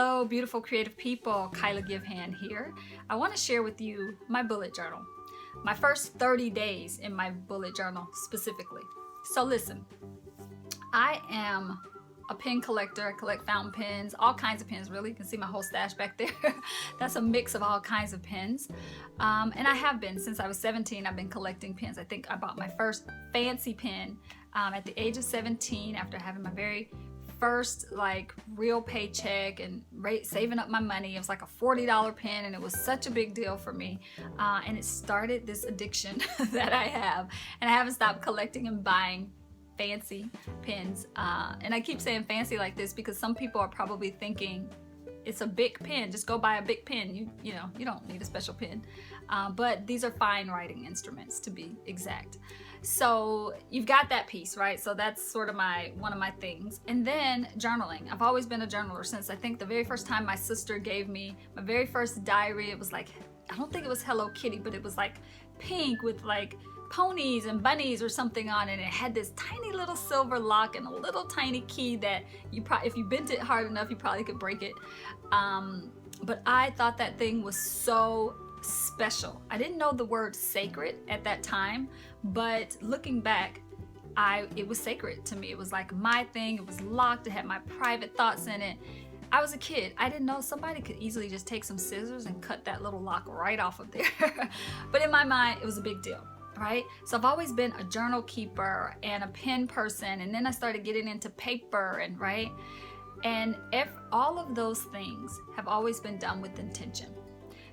Hello, beautiful creative people. Kyla Givehand here. I want to share with you my bullet journal. My first 30 days in my bullet journal specifically. So listen, I am a pen collector. I collect fountain pens, all kinds of pens really. You can see my whole stash back there. That's a mix of all kinds of pens. And I have been since I was 17. I've been collecting pens. I think I bought my first fancy pen at the age of 17 after having my very first like real paycheck and saving up my money. It was like a $40 pen and it was such a big deal for me. And it started this addiction that I have. And I haven't stopped collecting and buying fancy pens. And I keep saying fancy like this because some people are probably thinking it's a big pen. Just go buy a big pen. You know, you don't need a special pen. But these are fine writing instruments to be exact. So you've got that piece, right? So that's sort of one of my things. And then journaling. I've always been a journaler since I think the very first time my sister gave me my very first diary. It was like, I don't think it was Hello Kitty, but it was like pink with like ponies and bunnies or something on it. And it had this tiny little silver lock and a little tiny key that you probably, if you bent it hard enough, you probably could break it. But I thought that thing was so special. I didn't know the word sacred at that time, but looking back, it was sacred to me. It was like my thing. It was locked. It had my private thoughts in it. I was a kid. I didn't know somebody could easily just take some scissors and cut that little lock right off of there. But in my mind, it was a big deal, right? So I've always been a journal keeper and a pen person, and then I started getting into paper and right? And all of those things have always been done with intention.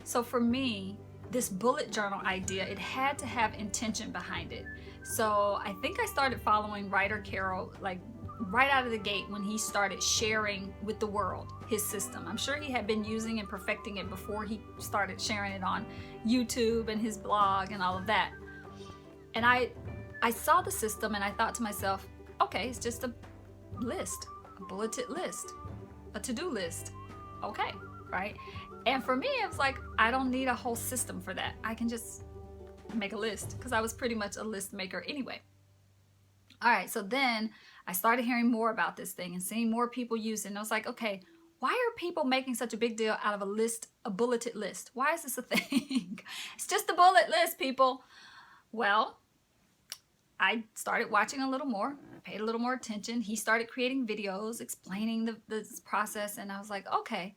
So for me, this bullet journal idea, it had to have intention behind it. So I think I started following Ryder Carroll like right out of the gate when he started sharing with the world his system. I'm sure he had been using and perfecting it before he started sharing it on YouTube and his blog and all of that. And I saw the system and I thought to myself, okay, it's just a list, a bulleted list, a to-do list. Okay, right? And for me, it was like, I don't need a whole system for that. I can just make a list because I was pretty much a list maker anyway. All right, so then I started hearing more about this thing and seeing more people use it. And I was like, okay, why are people making such a big deal out of a list, a bulleted list? Why is this a thing? It's just a bullet list, people. Well, I started watching a little more, paid a little more attention. He started creating videos explaining this process. And I was like, okay,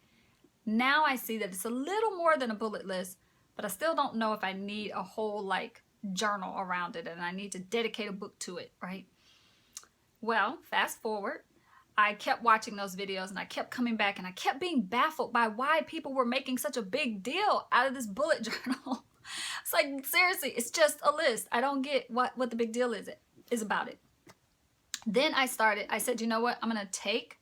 now I see that it's a little more than a bullet list, but I still don't know if I need a whole like journal around it and I need to dedicate a book to it, right? Well, fast forward, I kept watching those videos and I kept coming back and I kept being baffled by why people were making such a big deal out of this bullet journal. It's like, seriously, it's just a list. I don't get what the big deal is about it. Then I said, you know what? I'm going to take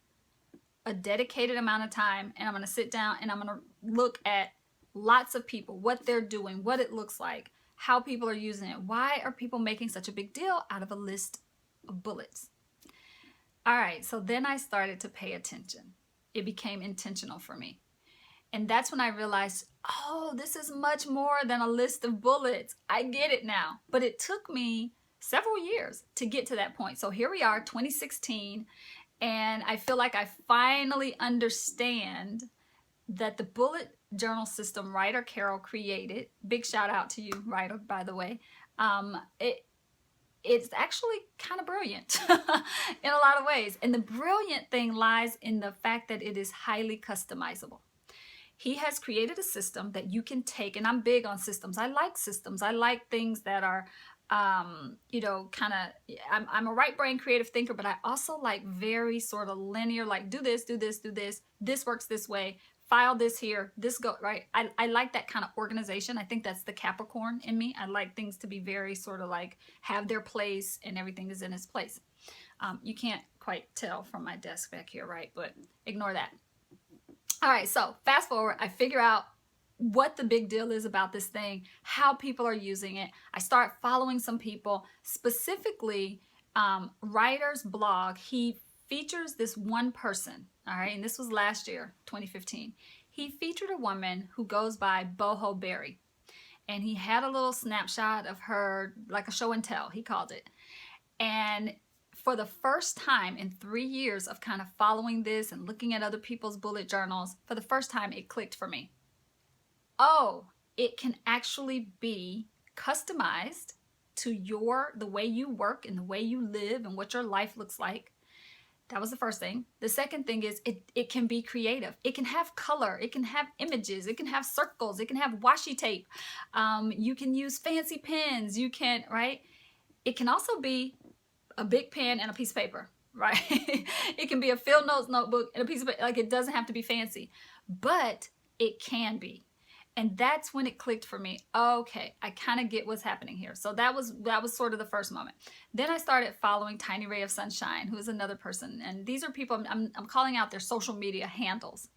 a dedicated amount of time and I'm going to sit down and I'm going to look at lots of people, what they're doing, what it looks like, how people are using it. Why are people making such a big deal out of a list of bullets? All right, so then I started to pay attention. It became intentional for me. And that's when I realized, oh, this is much more than a list of bullets. I get it now. But it took me several years to get to that point. So here we are, 2016. And I feel like I finally understand that the bullet journal system Ryder Carroll created, big shout out to you, Ryder, by the way, it's actually kind of brilliant in a lot of ways. And the brilliant thing lies in the fact that it is highly customizable. He has created a system that you can take, and I'm big on systems. I like systems. I like things that are you know, kind of, I'm a right brain creative thinker, but I also like very sort of linear, like do this, do this, do this, this works this way, file this here, this go, right? I like that kind of organization. I think that's the Capricorn in me. I like things to be very sort of like have their place and everything is in its place. You can't quite tell from my desk back here, right? But ignore that. All right, so fast forward, I figure out what the big deal is about this thing, how people are using it. I start following some people, specifically Ryder's blog. He features this one person, all right, and this was last year, 2015. He featured a woman who goes by BohoBerry, and he had a little snapshot of her, like a show and tell, he called it. And for the first time in 3 years of kind of following this and looking at other people's bullet journals, for the first time it clicked for me. Oh, it can actually be customized to the way you work and the way you live and what your life looks like. That was the first thing. The second thing is it can be creative. It can have color. It can have images. It can have circles. It can have washi tape. You can use fancy pens. You can, right? It can also be a big pen and a piece of paper, right? It can be a field notes notebook and a piece of paper. Like, it doesn't have to be fancy, but it can be. And that's when it clicked for me. Okay, I kind of get what's happening here. So that was sort of the first moment. Then I started following TinyRayOfSunshine, who is another person. And these are people, I'm calling out their social media handles.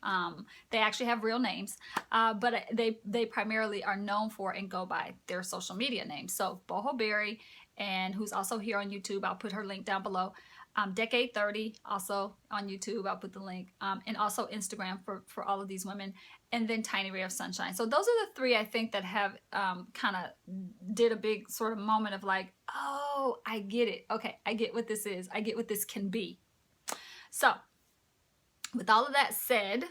They actually have real names, but they primarily are known for and go by their social media names. So BohoBerry, and who's also here on YouTube, I'll put her link down below. DecadeThirty, also on YouTube, I'll put the link, and also Instagram for all of these women, and then TinyRayOfSunshine. So those are the three I think that have kind of did a big sort of moment of like, oh, I get it. Okay, I get what this is. I get what this can be. So with all of that said,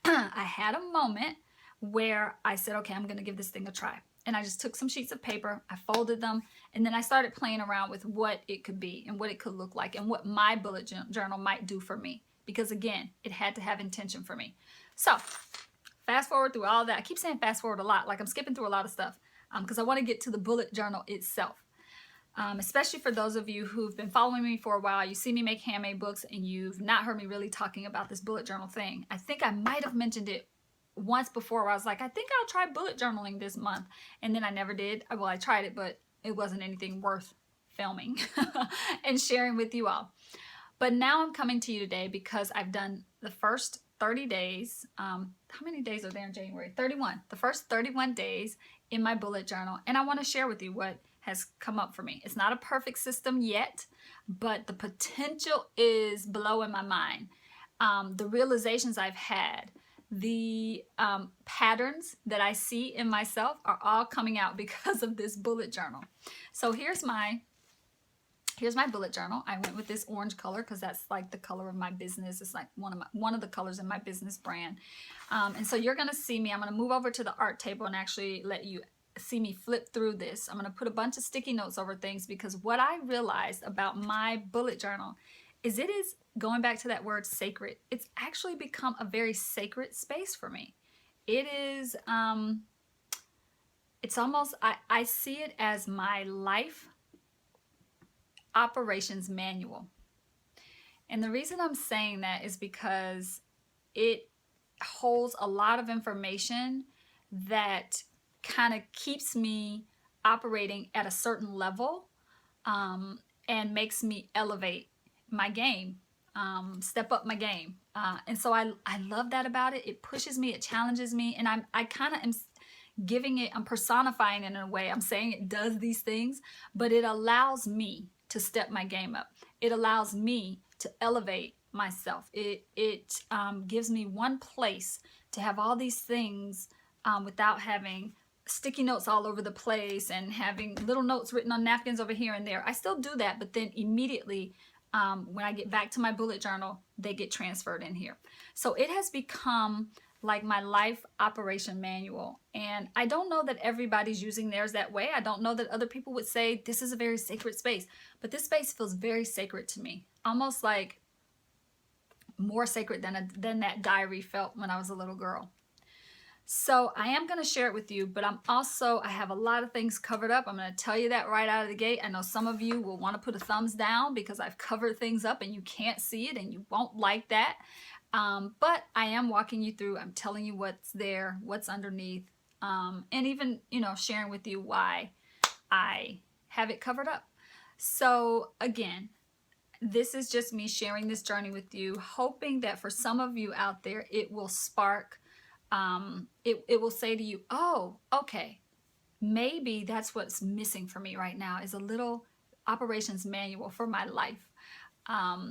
I had a moment where I said, okay, I'm going to give this thing a try. And I just took some sheets of paper, I folded them, and then I started playing around with what it could be and what it could look like and what my bullet journal might do for me. Because again, it had to have intention for me. So fast forward through all that. I keep saying fast forward a lot, like I'm skipping through a lot of stuff because I want to get to the bullet journal itself. Especially for those of you who've been following me for a while, you see me make handmade books and you've not heard me really talking about this bullet journal thing. I think I might have mentioned it once before where I was like, I think I'll try bullet journaling this month. And then I never did. Well, I tried it, but it wasn't anything worth filming and sharing with you all. But now I'm coming to you today because I've done the first 30 days. How many days are there in January? 31. The first 31 days in my bullet journal. And I want to share with you what has come up for me. It's not a perfect system yet, but the potential is blowing my mind. The realizations I've had, the patterns that I see in myself are all coming out because of this bullet journal. So here's my bullet journal. I went with this orange color because that's like the color of my business. It's like one of the colors in my business brand. And so you're gonna see me. I'm gonna move over to the art table and actually let you see me flip through this. I'm gonna put a bunch of sticky notes over things because what I realized about my bullet journal is it is, going back to that word sacred, it's actually become a very sacred space for me. It is, it's almost, I see it as my life operations manual. And the reason I'm saying that is because it holds a lot of information that kind of keeps me operating at a certain level and makes me elevate my game, step up my game. And so I love that about it. It pushes me, it challenges me, and I kind of am giving it, I'm personifying it in a way. I'm saying it does these things, but it allows me to step my game up. It allows me to elevate myself. It gives me one place to have all these things without having sticky notes all over the place and having little notes written on napkins over here and there. I still do that, but then immediately when I get back to my bullet journal, they get transferred in here. So it has become like my life operation manual. And I don't know that everybody's using theirs that way. I don't know that other people would say this is a very sacred space, but this space feels very sacred to me. Almost like more sacred than that diary felt when I was a little girl. So I am going to share it with you, but I have a lot of things covered up. I'm going to tell you that right out of the gate. I know some of you will want to put a thumbs down because I've covered things up and you can't see it and you won't like that. But I am walking you through. I'm telling you what's there, what's underneath, and even, sharing with you why I have it covered up. So again, this is just me sharing this journey with you, hoping that for some of you out there, it will spark it will say to you, oh, okay, maybe that's what's missing for me right now is a little operations manual for my life.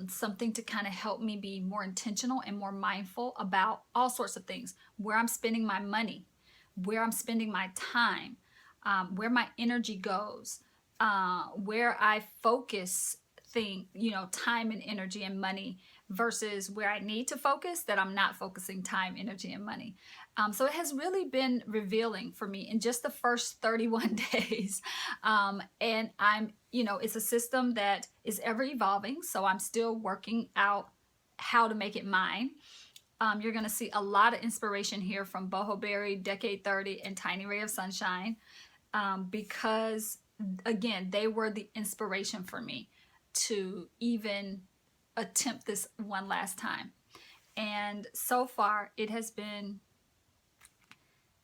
Something to kind of help me be more intentional and more mindful about all sorts of things, where I'm spending my money, where I'm spending my time, where my energy goes, where I focus time and energy and money versus where I need to focus, that I'm not focusing time, energy, and money. So it has really been revealing for me in just the first 31 days. And it's a system that is ever evolving. So I'm still working out how to make it mine. You're going to see a lot of inspiration here from BohoBerry, DecadeThirty, and TinyRayOfSunshine, because again, they were the inspiration for me to even attempt this one last time. And so far it has been,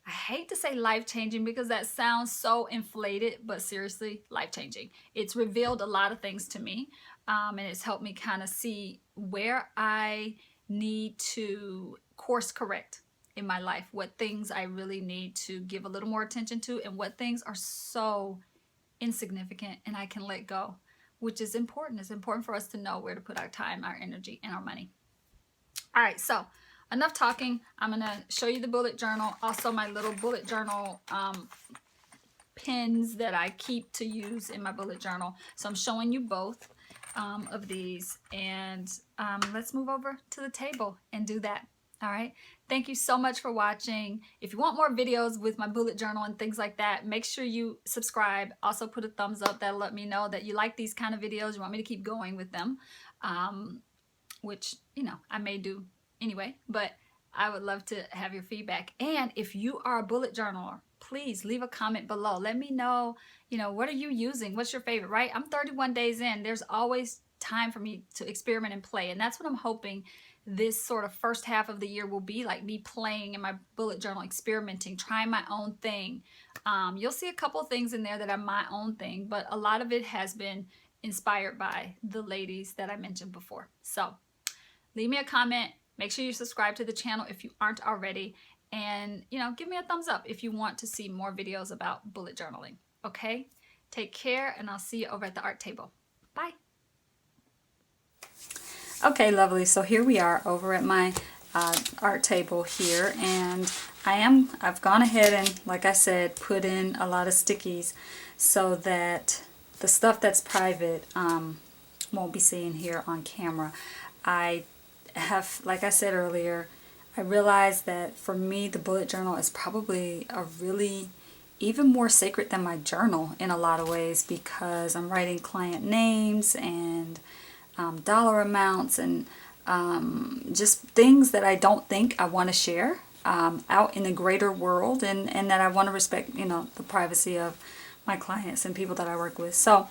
I hate to say life-changing because that sounds so inflated, but seriously, life-changing. It's revealed a lot of things to me, and it's helped me kind of see where I need to course correct in my life, what things I really need to give a little more attention to, and what things are so insignificant and I can let go, which is important. It's important for us to know where to put our time, our energy, and our money. All right, so enough talking. I'm gonna show you the bullet journal, also my little bullet journal pens that I keep to use in my bullet journal. So I'm showing you both of these, and let's move over to the table and do that. All right, thank you so much for watching. If you want more videos with my bullet journal and things like that, make sure you subscribe. Also put a thumbs up. That'll let me know that you like these kind of videos, you want me to keep going with them, which I may do anyway, but I would love to have your feedback. And if you are a bullet journaler, please leave a comment below. Let me know, what are you using? What's your favorite, right? I'm 31 days in. There's always time for me to experiment and play. And that's what I'm hoping this sort of first half of the year will be like, me playing in my bullet journal, experimenting, trying my own thing. You'll see a couple of things in there that are my own thing, but a lot of it has been inspired by the ladies that I mentioned before. So leave me a comment. Make sure you subscribe to the channel if you aren't already. And, give me a thumbs up if you want to see more videos about bullet journaling. Okay? Take care, and I'll see you over at the art table. Bye. Okay, lovely. So here we are over at my art table here, and I've gone ahead and, like I said, put in a lot of stickies so that the stuff that's private won't be seen here on camera. I have, like I said earlier, I realized that for me the bullet journal is probably even more sacred than my journal in a lot of ways, because I'm writing client names and dollar amounts and just things that I don't think I want to share out in the greater world, and that I want to respect the privacy of my clients and people that I work with. So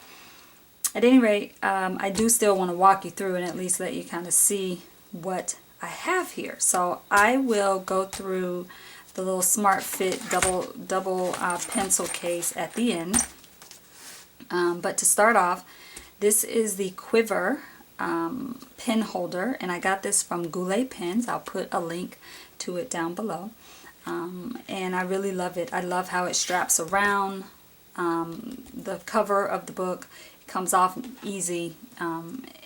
at any rate, I do still want to walk you through and at least let you kind of see what I have here. So I will go through the little Smart Fit double pencil case at the end. But to start off, this is the Quiver pen holder, and I got this from Goulet Pens. I'll put a link to it down below. And I really love it. I love how it straps around the cover of the book. Comes off easy.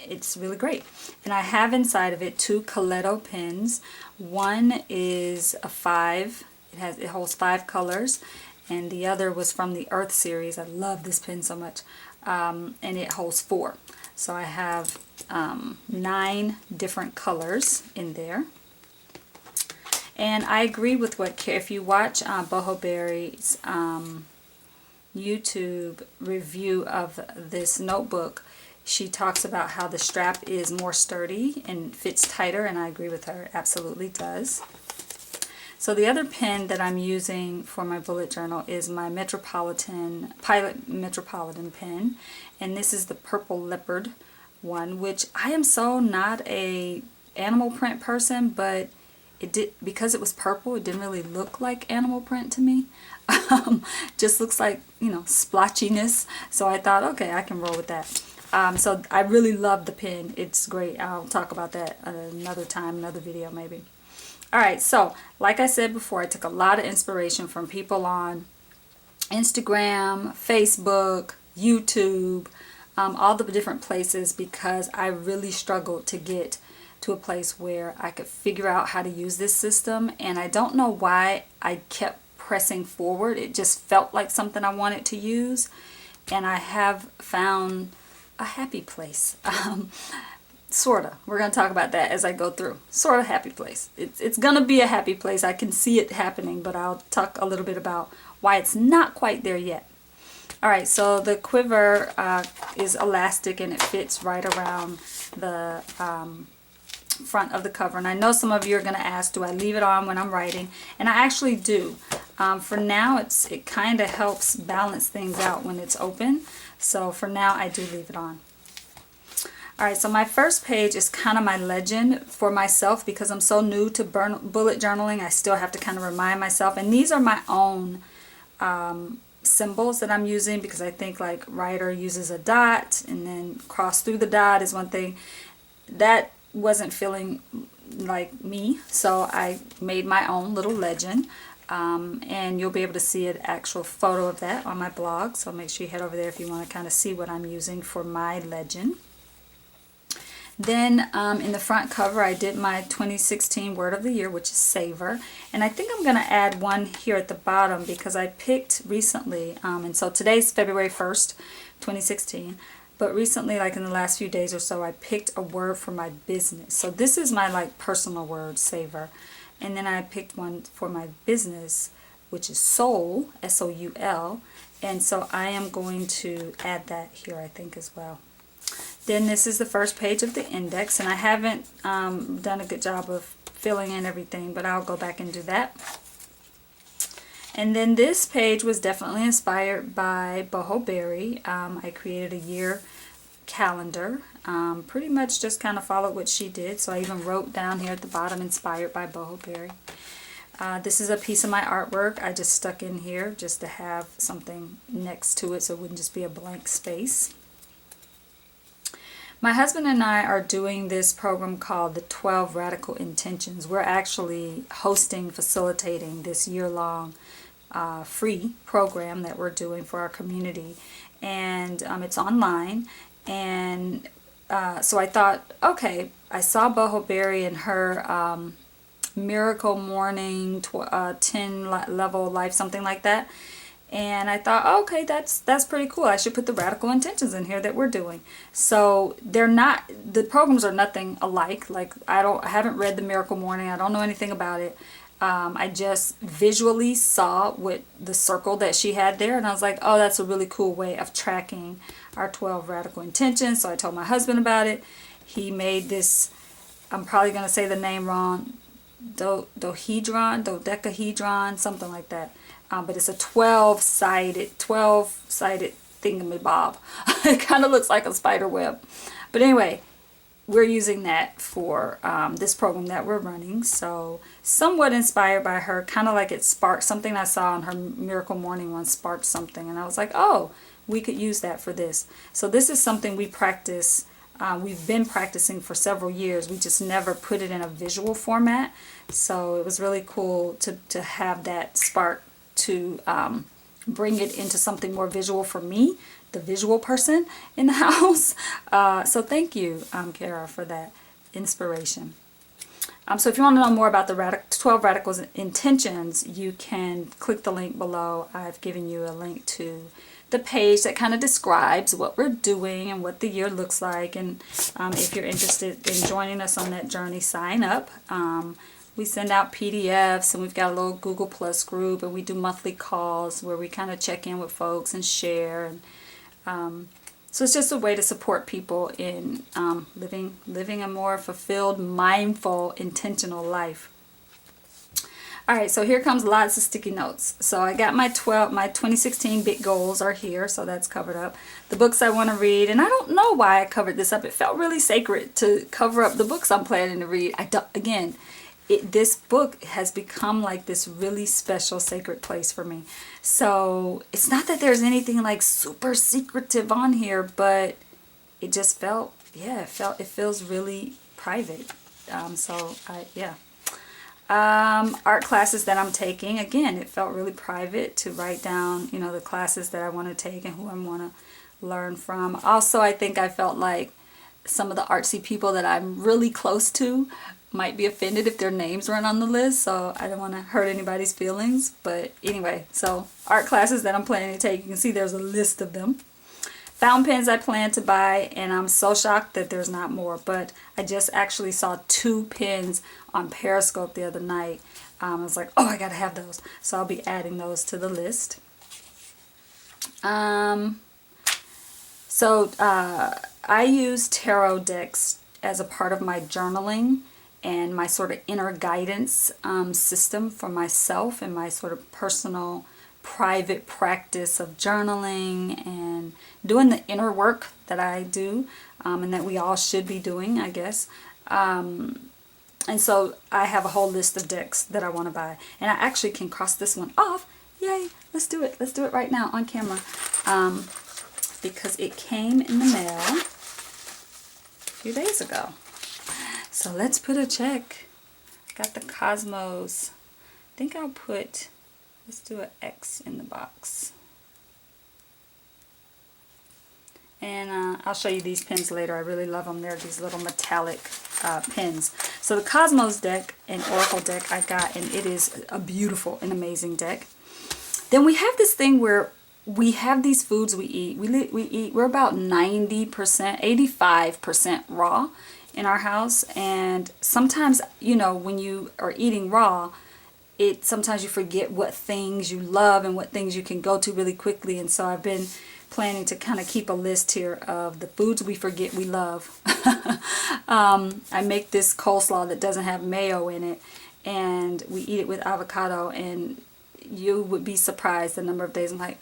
It's really great. And I have inside of it 2 Coletto pens. One is a 5. It holds 5 colors, and the other was from the Earth series. I love this pen so much. And it holds 4. So I have 9 different colors in there. And I agree with if you watch BohoBerry's YouTube review of this notebook, she talks about how the strap is more sturdy and fits tighter, and I agree with her. It absolutely does. So the other pen that I'm using for my bullet journal is my Pilot Metropolitan pen, and this is the Purple Leopard one, which I am so not a animal print person, but because it was purple, it didn't really look like animal print to me. Just looks like, splotchiness. So I thought, okay, I can roll with that. So I really love the pen. It's great. I'll talk about that another time, another video maybe. Alright, so like I said before, I took a lot of inspiration from people on Instagram, Facebook, YouTube, all the different places, because I really struggled to get to a place where I could figure out how to use this system, and I don't know why I kept pressing forward. It just felt like something I wanted to use, and I have found a happy place. Sorta. We're going to talk about that as I go through. Sort of happy place. It's going to be a happy place. I can see it happening, but I'll talk a little bit about why it's not quite there yet. Alright, so the quiver is elastic and it fits right around the front of the cover. And I know some of you are going to ask, do I leave it on when I'm writing? And I actually do. For now, it kind of helps balance things out when it's open. So for now, I do leave it on. Alright, so my first page is kind of my legend for myself because I'm so new to bullet journaling. I still have to kind of remind myself. And these are my own symbols that I'm using because I think like Ryder uses a dot and then cross through the dot is one thing. That wasn't feeling like me, so I made my own little legend. And you'll be able to see an actual photo of that on my blog. So make sure you head over there if you want to kind of see what I'm using for my legend. Then in the front cover, I did my 2016 Word of the Year, which is Savor. And I think I'm going to add one here at the bottom because I picked recently, and so today's February 1st, 2016. But recently, like in the last few days or so, I picked a word for my business. So this is my like personal word, Savor. And then I picked one for my business, which is Soul, S-O-U-L. And so I am going to add that here, I think, as well. Then this is the first page of the index, and I haven't done a good job of filling in everything, but I'll go back and do that. And then this page was definitely inspired by BohoBerry. I created a year calendar, pretty much just kind of followed what she did, so I even wrote down here at the bottom, inspired by BohoBerry. This is a piece of my artwork I just stuck in here just to have something next to it so it wouldn't just be a blank space. My husband and I are doing this program called the 12 Radical Intentions. We're actually hosting, facilitating this year-long free program that we're doing for our community. And it's online. And so I thought, okay, I saw BohoBerry and her Miracle Morning 10 level life, something like that. And I thought, oh, okay, that's pretty cool. I should put the radical intentions in here that we're doing. So they're not, the programs are nothing alike. Like I haven't read the Miracle Morning. I don't know anything about it. I just visually saw what the circle that she had there, and I was like, oh, that's a really cool way of tracking our 12 radical intentions. So I told my husband about it. He made this, I'm probably going to say the name wrong, dodecahedron, something like that. But it's a 12-sided thingamabob. It kind of looks like a spider web. But anyway, we're using that for this program that we're running. So somewhat inspired by her, kind of like it sparked something I saw on her Miracle Morning one, sparked something. And I was like, oh, we could use that for this. So this is something we practice. We've been practicing for several years. We just never put it in a visual format. So it was really cool to have that spark to bring it into something more visual for me, the visual person in the house. So thank you, Kara, for that inspiration. So if you want to know more about the 12 Radical Intentions, you can click the link below. I've given you a link to the page that kind of describes what we're doing and what the year looks like. And if you're interested in joining us on that journey, sign up. We send out PDFs, and we've got a little Google Plus group, and we do monthly calls where we kind of check in with folks and share. And so it's just a way to support people in living a more fulfilled, mindful, intentional life. All right, so here comes lots of sticky notes. So I got my 2016 big goals are here, so that's covered up. The books I want to read, and I don't know why I covered this up. It felt really sacred to cover up the books I'm planning to read. This book has become like this really special sacred place for me. So it's not that there's anything like super secretive on here, but it just felt, it feels really private. Art classes that I'm taking, again, it felt really private to write down, the classes that I want to take and who I want to learn from. Also, I think I felt like some of the artsy people that I'm really close to might be offended if their names weren't on the list, so I don't want to hurt anybody's feelings. But anyway, so art classes that I'm planning to take, you can see there's a list of them. Fountain pens I plan to buy, and I'm so shocked that there's not more, but I just actually saw 2 pens on Periscope the other night. I was like, oh, I gotta have those. So I'll be adding those to the list. I use tarot decks as a part of my journaling and my sort of inner guidance system for myself and my sort of personal private practice of journaling and doing the inner work that I do and that we all should be doing, I guess. And so I have a whole list of decks that I want to buy, and I actually can cross this one off. Yay, let's do it. Let's do it right now on camera because it came in the mail a few days ago. So let's put a check. Got the Cosmos. I think I'll put, let's do an X in the box. And I'll show you these pens later. I really love them. They're these little metallic pens. So the Cosmos deck and Oracle deck I got, and it is a beautiful and amazing deck. Then we have this thing where we have these foods we eat. We're about 90%, 85% raw in our house, and sometimes, you know, when you are eating raw, sometimes you forget what things you love and what things you can go to really quickly. And so I've been planning to kind of keep a list here of the foods we forget we love. I make this coleslaw that doesn't have mayo in it, and we eat it with avocado, and you would be surprised the number of days I'm like,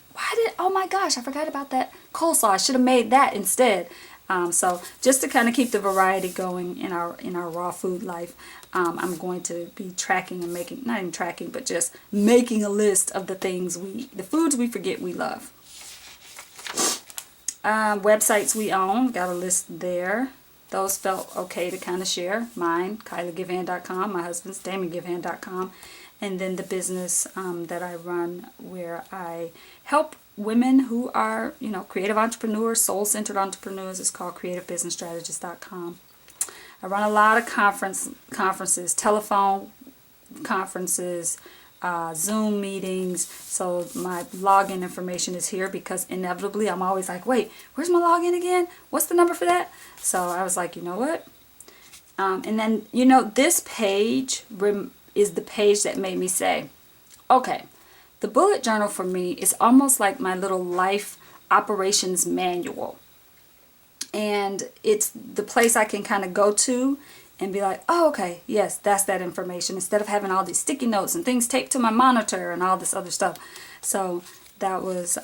oh my gosh, I forgot about that coleslaw. I should have made that instead. So just to kind of keep the variety going in our raw food life, I'm going to be tracking and making, not even tracking, but just making a list of the foods we forget we love. Websites we own, got a list there. Those felt okay to kind of share. Mine, KylaGivehand.com, my husband's, DamianGivehand.com, and then the business that I run where I help women who are, you know, creative entrepreneurs, soul-centered entrepreneurs. It's called CreativeBusinessStrategist.com. I run a lot of conferences, telephone conferences, Zoom meetings. So my login information is here because inevitably I'm always like, wait, where's my login again? What's the number for that? So I was like, you know what? And then, you know, this page is the page that made me say, okay, the bullet journal for me is almost like my little life operations manual. And it's the place I can kind of go to and be like, oh, okay, yes, that's that information, instead of having all these sticky notes and things taped to my monitor and all this other stuff. So that was,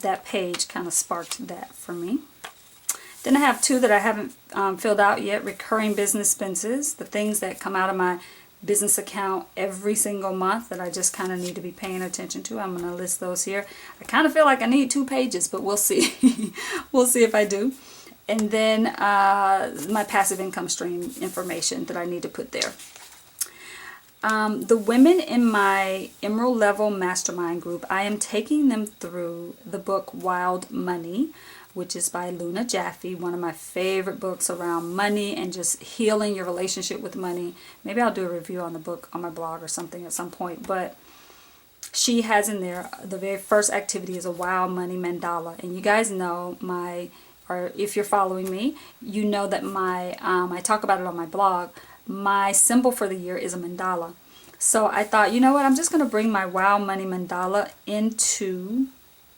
that page kind of sparked that for me. Then I have 2 that I haven't filled out yet, recurring business expenses, the things that come out of my business account every single month that I just kind of need to be paying attention to. I'm going to list those here. I kind of feel like I need 2 pages, but we'll see. We'll see if I do. And then my passive income stream information that I need to put there. The women in my Emerald Level Mastermind Group, I am taking them through the book Wild Money, which is by Luna Jaffe, one of my favorite books around money and just healing your relationship with money. Maybe I'll do a review on the book on my blog or something at some point, but she has in there, the very first activity is a Wild Money mandala. And you guys know or if you're following me, you know that I talk about it on my blog, my symbol for the year is a mandala. So I thought, you know what, I'm just going to bring my Wild Money mandala into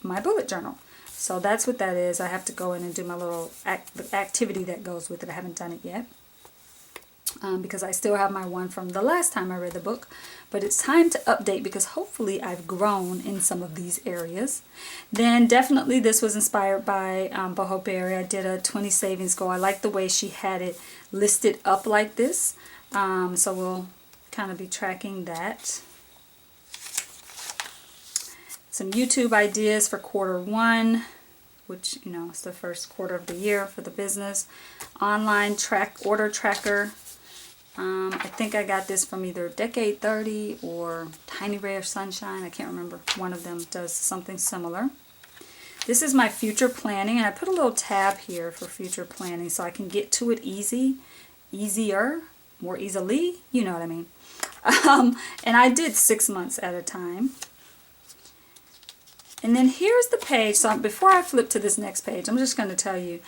my bullet journal. So that's what that is. I have to go in and do my little activity that goes with it. I haven't done it yet because I still have my one from the last time I read the book. But it's time to update because hopefully I've grown in some of these areas. Then definitely this was inspired by BohoBerry. I did a 20 savings goal. I like the way she had it listed up like this. So we'll kind of be tracking that. Some YouTube ideas for quarter 1, which, you know, it's the first quarter of the year for the business. Online order tracker. I think I got this from either DecadeThirty or TinyRayOfSunshine. I can't remember. One of them does something similar. This is my future planning, and I put a little tab here for future planning so I can get to it easier, more easily. You know what I mean. And I did 6 months at a time. And then here's the page. So before I flip to this next page, I'm just going to tell you,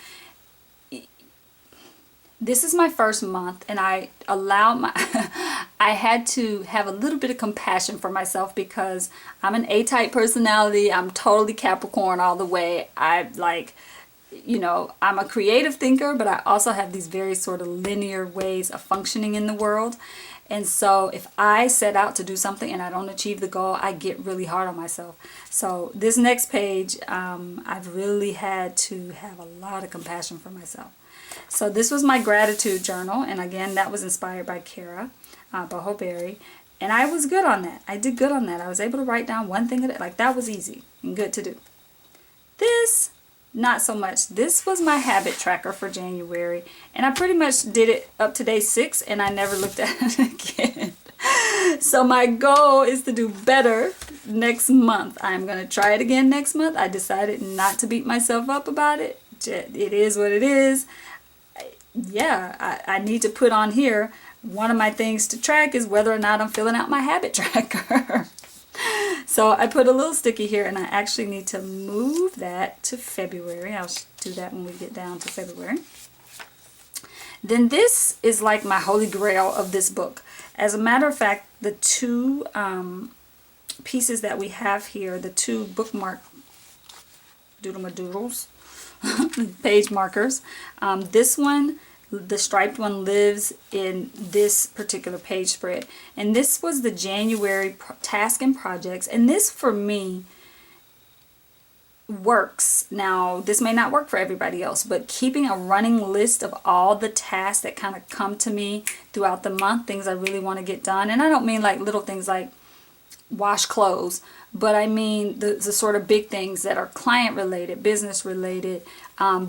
this is my first month, and I allowed my, I had to have a little bit of compassion for myself because I'm an A-type personality. I'm totally Capricorn all the way. I like, you know, I'm a creative thinker, but I also have these very sort of linear ways of functioning in the world. And so if I set out to do something and I don't achieve the goal, I get really hard on myself. So this next page, I've really had to have a lot of compassion for myself. So this was my gratitude journal. And again, that was inspired by Kara, BohoBerry. And I was good on that. I did good on that. I was able to write down one thing, like that was easy and good to do. This, not so much. This was my habit tracker for January, and I pretty much did it up to day 6, and I never looked at it again. So my goal is to do better next month. I'm going to try it again next month. I decided not to beat myself up about it. It is what it is. Yeah, I need to put on here, one of my things to track is whether or not I'm filling out my habit tracker. So I put a little sticky here, and I actually need to move that to February. I'll do that when we get down to February. Then this is like my holy grail of this book. As a matter of fact, the two pieces that we have here, the two bookmark doodle-ma-doodles, page markers, this one, the striped one, lives in this particular page spread, and this was the January task and projects, and this for me works. Now this may not work for everybody else, but keeping a running list of all the tasks that kind of come to me throughout the month, things I really want to get done, and I don't mean like little things like wash clothes, but I mean the sort of big things that are client related, business related,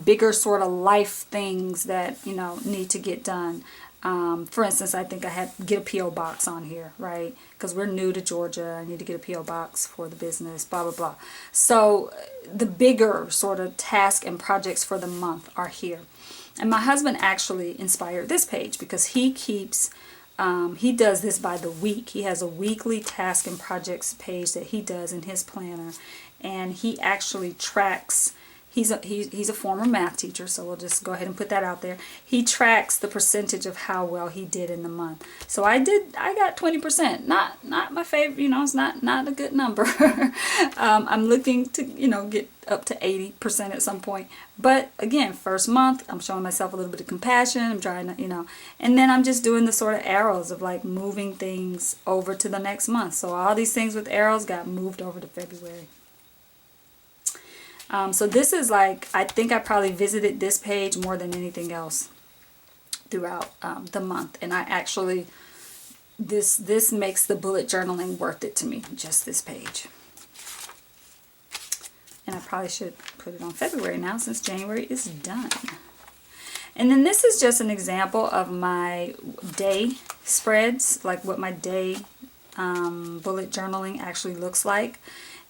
bigger sort of life things that, you know, need to get done. For instance, I think I had to get a P.O. box on here, right? Because we're new to Georgia. I need to get a P.O. box for the business, blah, blah, blah. So the bigger sort of tasks and projects for the month are here. And my husband actually inspired this page because he keeps, he does this by the week. He has a weekly task and projects page that he does in his planner. And he actually tracks. He's a former math teacher, so we'll just go ahead and put that out there. He tracks the percentage of how well he did in the month. So I got 20%. Not my favorite, you know, it's not a good number. I'm looking to, you know, get up to 80% at some point. But again, first month, I'm showing myself a little bit of compassion. I'm trying to, you know, and then I'm just doing the sort of arrows of like moving things over to the next month. So all these things with arrows got moved over to February. So this is like, I think I probably visited this page more than anything else throughout the month. And I actually, this makes the bullet journaling worth it to me, just this page. And I probably should put it on February now since January is done. And then this is just an example of my day spreads, like what my day bullet journaling actually looks like.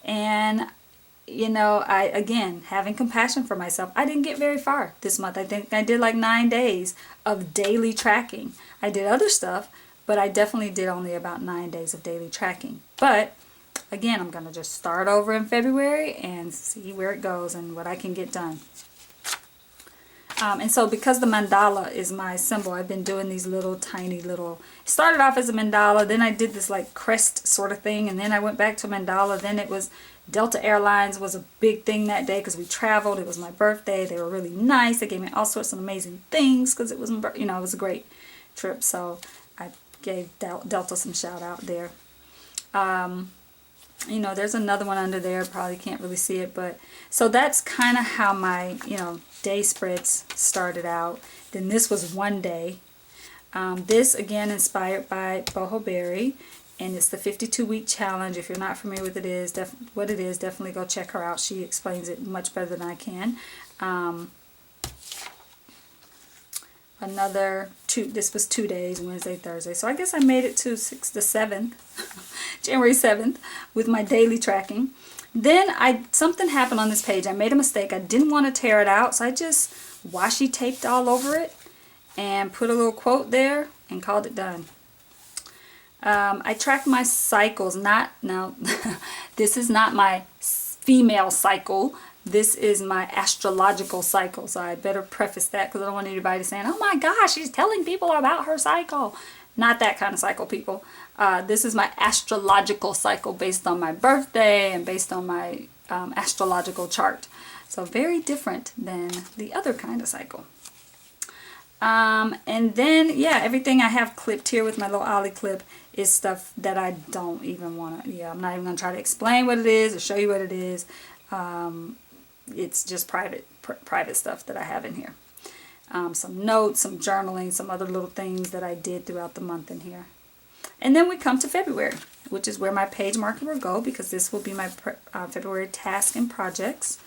And you know, again, having compassion for myself, I didn't get very far this month. I think I did like 9 days of daily tracking. I did other stuff, but I definitely did only about 9 days of daily tracking. But again, I'm going to just start over in February and see where it goes and what I can get done. And so because the mandala is my symbol, I've been doing these little tiny little, started off as a mandala, then I did this like crest sort of thing, and then I went back to mandala. Then it was Delta Airlines was a big thing that day because we traveled. It was my birthday. They were really nice. They gave me all sorts of amazing things because it was, you know, it was a great trip. So I gave Delta some shout out there. You know, there's another one under there. Probably can't really see it, but so that's kind of how my, you know, day spreads started out. Then this was one day. This again inspired by BohoBerry. And it's the 52-week challenge. If you're not familiar with what it is, definitely go check her out. She explains it much better than I can. This was 2 days, Wednesday, Thursday. So I guess I made it to the 7th, January 7th, with my daily tracking. Then something happened on this page. I made a mistake. I didn't want to tear it out, so I just washi taped all over it and put a little quote there and called it done. I track my cycles, now this is not my female cycle. This is my astrological cycle, so I better preface that because I don't want anybody saying, oh my gosh, she's telling people about her cycle. Not that kind of cycle, people. This is my astrological cycle based on my birthday and based on my astrological chart. So very different than the other kind of cycle. And then, yeah, everything I have clipped here with my little ollie clip is stuff that I don't even want to, I'm not even going to try to explain what it is or show you what it is. It's just private stuff that I have in here. Some notes, some journaling, some other little things that I did throughout the month in here. And then we come to February, which is where my page marker will go, because this will be my February tasks and projects.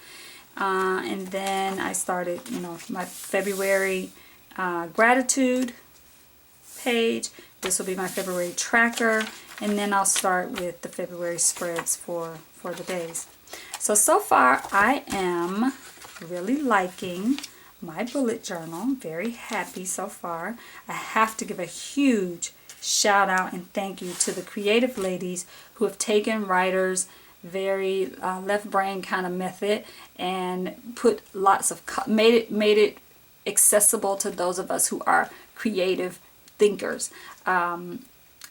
And then I started, my February gratitude page. This will be my February tracker, and then I'll start with the February spreads for the days. So far I am really liking my bullet journal. Very happy so far. I have to give a huge shout out and thank you to the creative ladies who have taken Ryder's very left brain kind of method and put lots of made it accessible to those of us who are creative thinkers.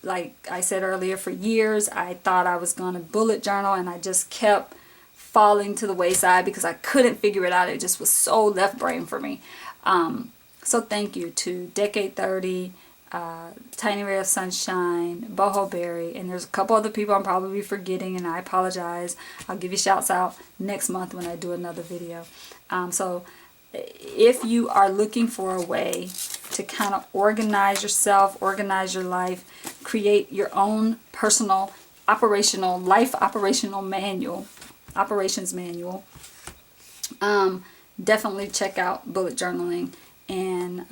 Like I said earlier, for years I thought I was going to bullet journal, and I just kept falling to the wayside because I couldn't figure it out. It just was so left brain for me. So thank you to DecadeThirty, TinyRayOfSunshine, BohoBerry, and there's a couple other people I'm probably forgetting, and I apologize. I'll give you shouts out next month when I do another video. So if you are looking for a way to kind of organize yourself, organize your life, create your own personal operations manual, definitely check out bullet journaling, and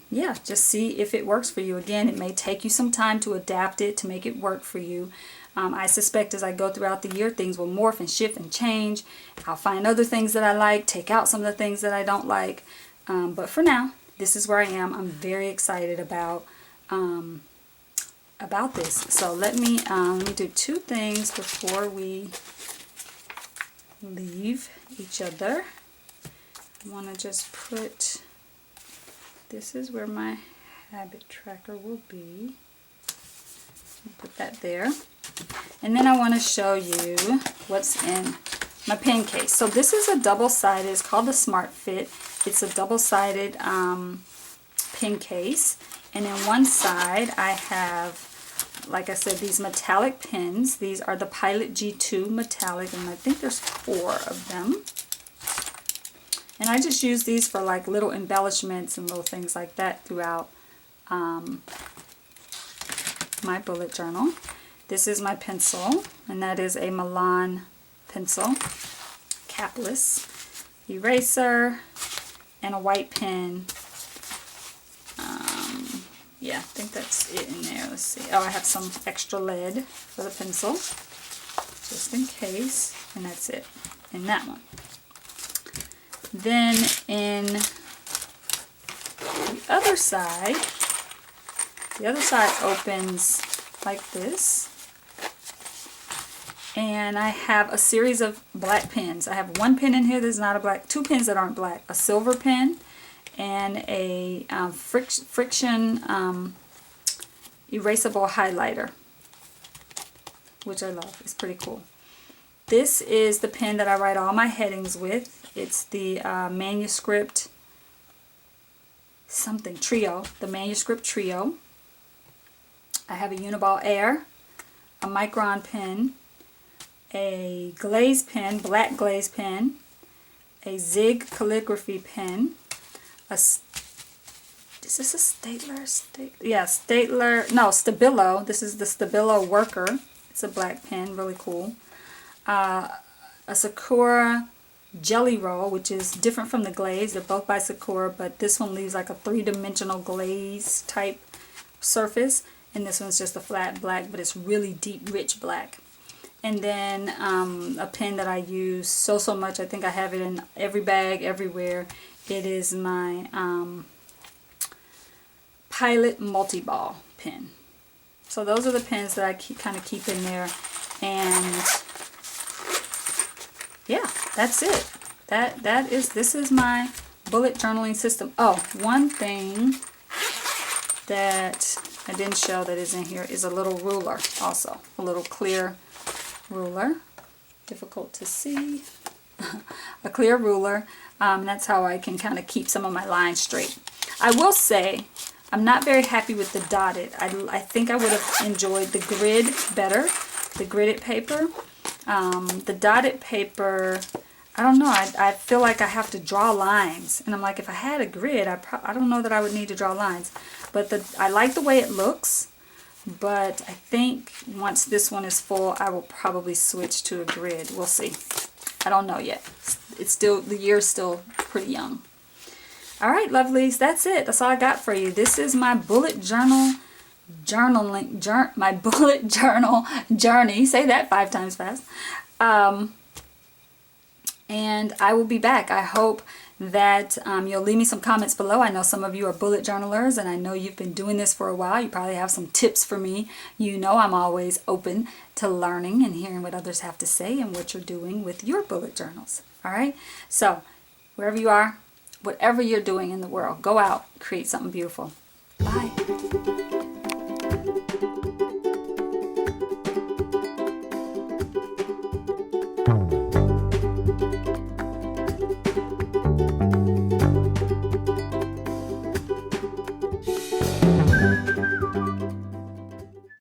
yeah, just see if it works for you. Again, it may take you some time to adapt it, to make it work for you. I suspect as I go throughout the year, things will morph and shift and change. I'll find other things that I like, take out some of the things that I don't like. But for now, this is where I am. I'm very excited about this. So let me do two things before we leave each other. I want to just put, this is where my habit tracker will be. Put that there. And then I want to show you what's in my pen case. So this is a double-sided, it's called the Smart Fit. It's a double-sided pen case. And in one side I have, like I said, these metallic pens. These are the Pilot G2 metallic, and I think there's 4 of them. And I just use these for like little embellishments and little things like that throughout my bullet journal. This is my pencil, and that is a Milan Pencil, capless, eraser, and a white pen. Yeah, I think that's it in there. Let's see. Oh, I have some extra lead for the pencil, just in case, and that's it in that one. Then in the other side opens like this. And I have a series of black pens. I have one pen in here that's not a black, 2 pens that aren't black, a silver pen and a friction erasable highlighter, which I love. It's pretty cool. This is the pen that I write all my headings with. It's the Manuscript Trio, the Manuscript Trio. I have a Uniball Air, a Micron pen, a glaze pen, black glaze pen, a Zig Calligraphy pen, is this a Stabilo. This is the Stabilo Worker. It's a black pen, really cool. A Sakura Jelly Roll, which is different from the glaze. They're both by Sakura, but this one leaves like a 3-dimensional glaze type surface, and this one's just a flat black, but it's really deep, rich black. And then a pen that I use so much, I think I have it in every bag, everywhere. It is my Pilot Multi-Ball pen. So those are the pens that I kind of keep in there. And that's it. This is my bullet journaling system. Oh, one thing that I didn't show that is in here is a little ruler also. A little clear ruler. Difficult to see. A clear ruler. That's how I can kind of keep some of my lines straight. I will say, I'm not very happy with the dotted. I think I would have enjoyed the grid better, the gridded paper. The dotted paper, I don't know, I feel like I have to draw lines. And I'm like, if I had a grid, I don't know that I would need to draw lines. But I like the way it looks. But I think once this one is full, I will probably switch to a grid. We'll see. I don't know yet. It's still, the year's still pretty young. All right, lovelies, that's it. That's all I got for you. This is my bullet journal my bullet journal journey. Say that 5 times fast. And I will be back. I hope that you'll leave me some comments below. I know some of you are bullet journalers, and I know you've been doing this for a while. You probably have some tips for me. You know I'm always open to learning and hearing what others have to say and what you're doing with your bullet journals. All right? So, wherever you are, whatever you're doing in the world, go out, create something beautiful. Bye.